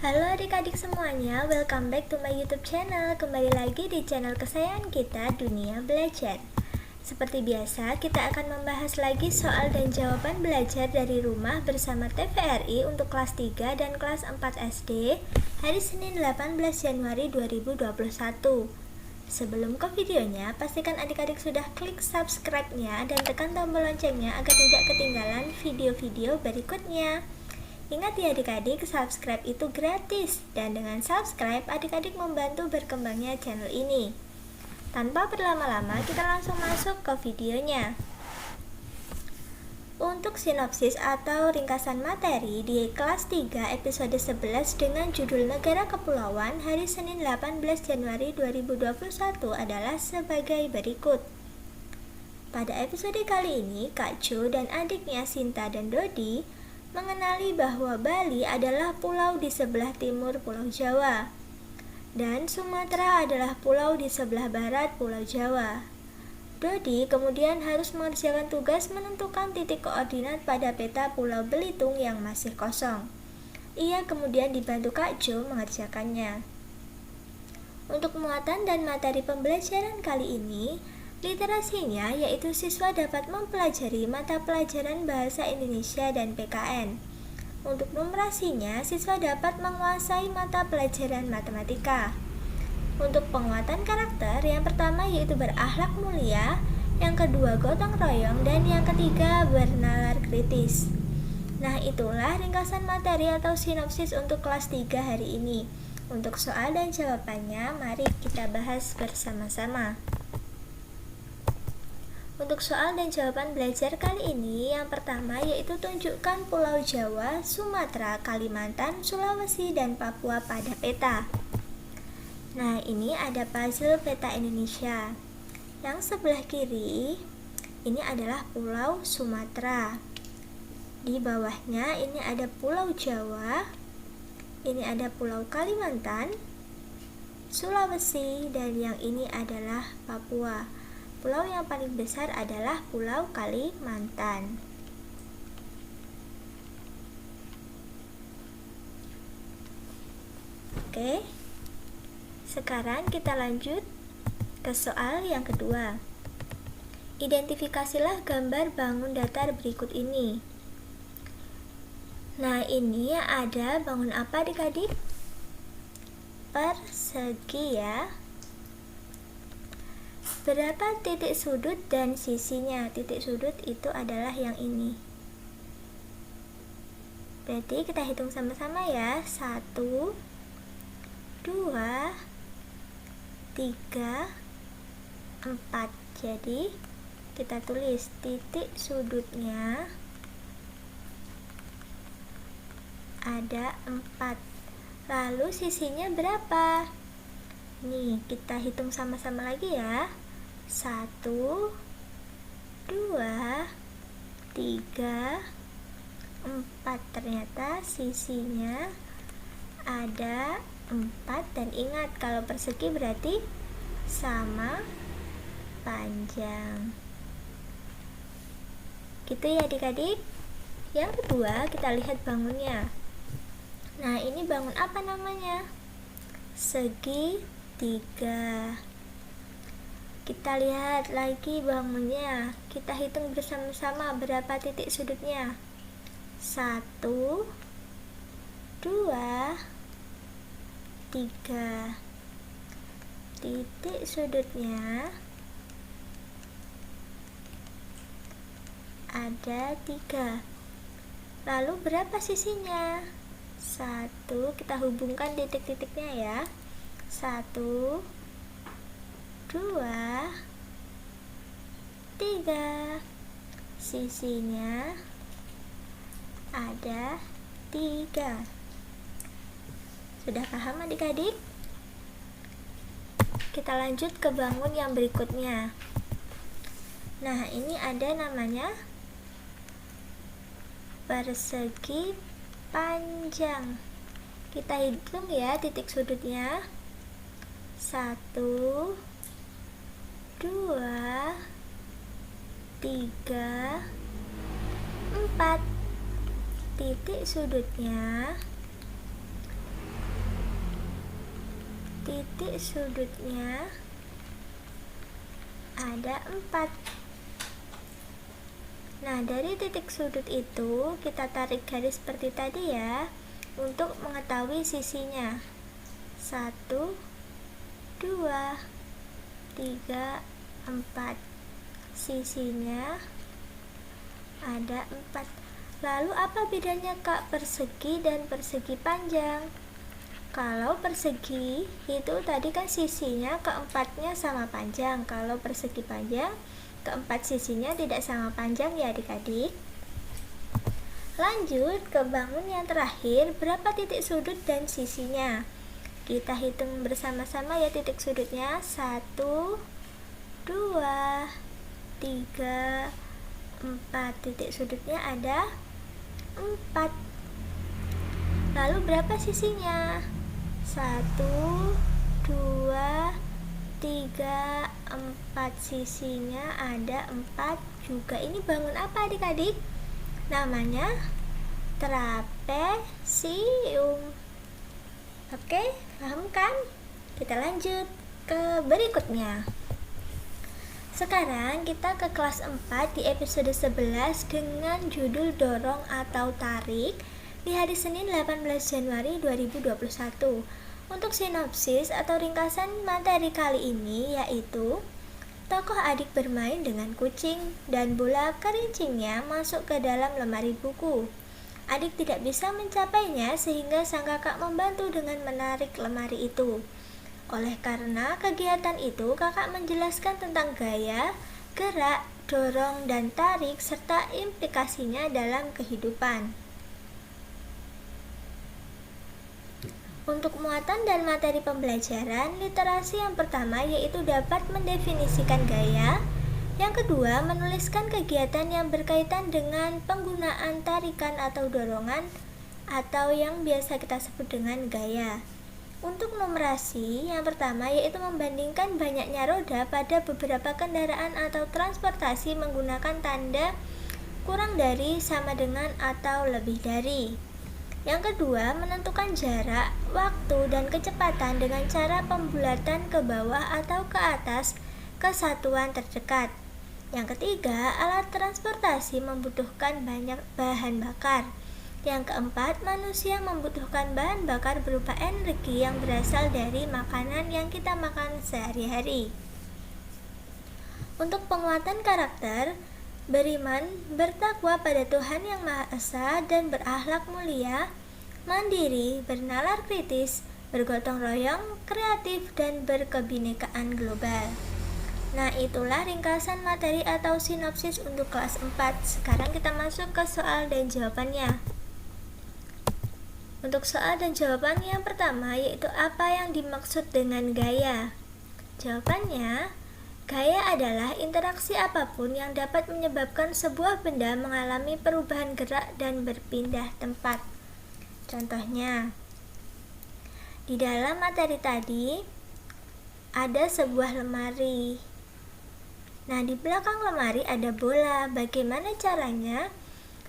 Halo adik-adik semuanya, welcome back to my YouTube channel. Kembali lagi di channel kesayangan kita, Dunia Belajar. Seperti biasa, kita akan membahas lagi soal dan jawaban belajar dari rumah bersama TVRI untuk kelas 3 dan kelas 4 SD hari Senin 18 Januari 2021. Sebelum ke videonya, pastikan adik-adik sudah klik subscribe-nya dan tekan tombol loncengnya agar tidak ketinggalan video-video berikutnya. Ingat ya adik-adik, subscribe itu gratis dan dengan subscribe adik-adik membantu berkembangnya channel ini. Tanpa berlama-lama, kita langsung masuk ke videonya. Untuk sinopsis atau ringkasan materi di kelas 3 episode 11 dengan judul Negara Kepulauan hari Senin 18 Januari 2021 adalah sebagai berikut. Pada episode kali ini, Kak Jo dan adiknya Sinta dan Dodi mengenali bahwa Bali adalah pulau di sebelah timur Pulau Jawa dan Sumatera adalah pulau di sebelah barat Pulau Jawa. Dodi kemudian harus mengerjakan tugas menentukan titik koordinat pada peta Pulau Belitung yang masih kosong. Ia kemudian dibantu Kak Jo mengerjakannya. Untuk muatan dan materi pembelajaran kali ini, literasinya yaitu siswa dapat mempelajari mata pelajaran Bahasa Indonesia dan PKN. Untuk numerasinya, siswa dapat menguasai mata pelajaran matematika. Untuk penguatan karakter, yang pertama yaitu berakhlak mulia, yang kedua gotong royong, dan yang ketiga bernalar kritis. Nah, itulah ringkasan materi atau sinopsis untuk kelas 3 hari ini. Untuk soal dan jawabannya, mari kita bahas bersama-sama. Untuk soal dan jawaban belajar kali ini, yang pertama yaitu tunjukkan Pulau Jawa, Sumatera, Kalimantan, Sulawesi, dan Papua pada peta. Nah, ini ada puzzle peta Indonesia. Yang sebelah kiri, ini adalah Pulau Sumatera. Di bawahnya ini ada Pulau Jawa, ini ada Pulau Kalimantan, Sulawesi, dan yang ini adalah Papua. Pulau yang paling besar adalah Pulau Kalimantan. Oke, sekarang kita lanjut ke soal yang kedua. Identifikasilah gambar bangun datar berikut ini. Nah, ini ada bangun apa adik-adik? Persegi ya. Berapa titik sudut dan sisinya? Titik sudut itu adalah yang ini. Berarti kita hitung sama-sama ya. 1, 2, 3, 4. Jadi kita tulis titik sudutnya ada 4. Lalu sisinya berapa? Nih, kita hitung sama-sama lagi ya. 1, 2, 3, 4. Ternyata sisinya ada 4. Dan ingat, kalau persegi berarti sama panjang. Gitu ya adik-adik. Yang kedua, kita lihat bangunnya. Nah, ini bangun apa namanya? Segitiga. Kita lihat lagi bangunnya. Kita hitung bersama-sama berapa titik sudutnya. 1, 2, 3. Titik sudutnya ada 3. Lalu berapa sisinya? 1. Kita hubungkan titik-titiknya ya. 1, 2, 3. Sisinya ada 3. Sudah paham adik-adik? Kita lanjut ke bangun yang berikutnya. Nah, ini ada namanya persegi panjang. Kita hitung ya titik sudutnya. 1, 2, 3, 4. Titik sudutnya Titik sudutnya ada 4. Nah, dari titik sudut itu kita tarik garis seperti tadi ya, untuk mengetahui sisinya. 1, 2, 3, 4. Sisinya ada 4. Lalu apa bedanya Kak persegi dan persegi panjang? Kalau persegi itu tadi kan sisinya keempatnya sama panjang. Kalau persegi panjang, keempat sisinya tidak sama panjang ya adik-adik. Lanjut ke bangun yang terakhir, berapa titik sudut dan sisinya? Kita hitung bersama-sama ya titik sudutnya. 1, 2, 3, 4. Titik sudutnya ada 4. Lalu berapa sisinya? 1, 2, 3, 4. Sisinya ada 4 juga. Ini bangun apa adik-adik? Namanya trapesium. Oke, paham kan? Kita lanjut ke berikutnya. Sekarang kita ke kelas 4 di episode 11 dengan judul dorong atau tarik di hari Senin 18 Januari 2021. Untuk sinopsis atau ringkasan materi kali ini yaitu tokoh adik bermain dengan kucing dan bola kerincingnya masuk ke dalam lemari buku. Adik tidak bisa mencapainya sehingga sang kakak membantu dengan menarik lemari itu. Oleh karena kegiatan itu, kakak menjelaskan tentang gaya, gerak, dorong, dan tarik serta implikasinya dalam kehidupan. Untuk muatan dan materi pembelajaran, literasi yang pertama yaitu dapat mendefinisikan gaya. Yang kedua, menuliskan kegiatan yang berkaitan dengan penggunaan tarikan atau dorongan atau yang biasa kita sebut dengan gaya. Untuk numerasi, yang pertama yaitu membandingkan banyaknya roda pada beberapa kendaraan atau transportasi menggunakan tanda kurang dari, sama dengan, atau lebih dari. Yang kedua, menentukan jarak, waktu, dan kecepatan dengan cara pembulatan ke bawah atau ke atas ke satuan terdekat. Yang ketiga, alat transportasi membutuhkan banyak bahan bakar. Yang keempat, manusia membutuhkan bahan bakar berupa energi yang berasal dari makanan yang kita makan sehari-hari. Untuk penguatan karakter, beriman, bertakwa pada Tuhan Yang Maha Esa dan berakhlak mulia, mandiri, bernalar kritis, bergotong royong, kreatif, dan berkebinekaan global. Nah, itulah ringkasan materi atau sinopsis untuk kelas 4. Sekarang kita masuk ke soal dan jawabannya. Untuk soal dan jawaban yang pertama yaitu apa yang dimaksud dengan gaya? Jawabannya, gaya adalah interaksi apapun yang dapat menyebabkan sebuah benda mengalami perubahan gerak dan berpindah tempat. Contohnya, di dalam materi tadi ada sebuah lemari. Nah, di belakang lemari ada bola. Bagaimana caranya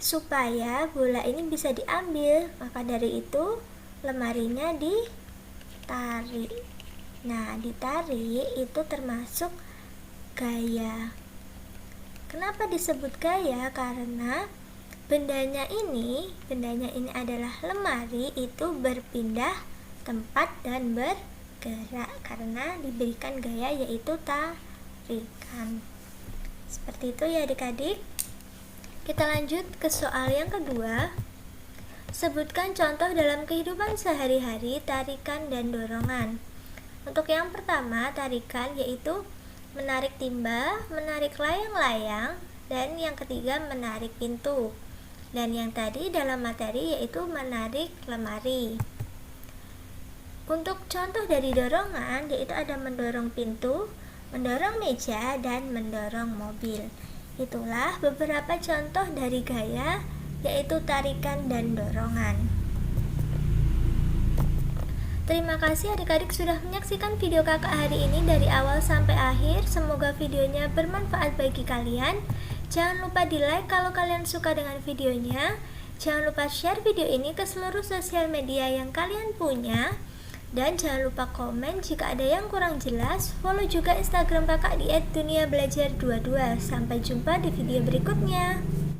supaya bola ini bisa diambil? Maka dari itu lemarinya ditarik. Nah, ditarik itu termasuk gaya. Kenapa disebut gaya? Karena bendanya ini adalah lemari, itu berpindah tempat dan bergerak karena diberikan gaya yaitu tarikan. Seperti itu ya adik-adik. Kita lanjut ke soal yang kedua. Sebutkan contoh dalam kehidupan sehari-hari tarikan dan dorongan. Untuk yang pertama, tarikan yaitu menarik timba, menarik layang-layang, dan yang ketiga menarik pintu. Dan yang tadi dalam materi yaitu menarik lemari. Untuk contoh dari dorongan yaitu ada mendorong pintu, mendorong meja, dan mendorong mobil. Itulah beberapa contoh dari gaya yaitu tarikan dan dorongan. Terima kasih adik-adik sudah menyaksikan video kakak hari ini dari awal sampai akhir. Semoga videonya bermanfaat bagi kalian. Jangan lupa di like kalau kalian suka dengan videonya. Jangan lupa share video ini ke seluruh sosial media yang kalian punya. Dan jangan lupa komen jika ada yang kurang jelas. Follow juga Instagram kakak di @duniabelajar22. Sampai jumpa di video berikutnya.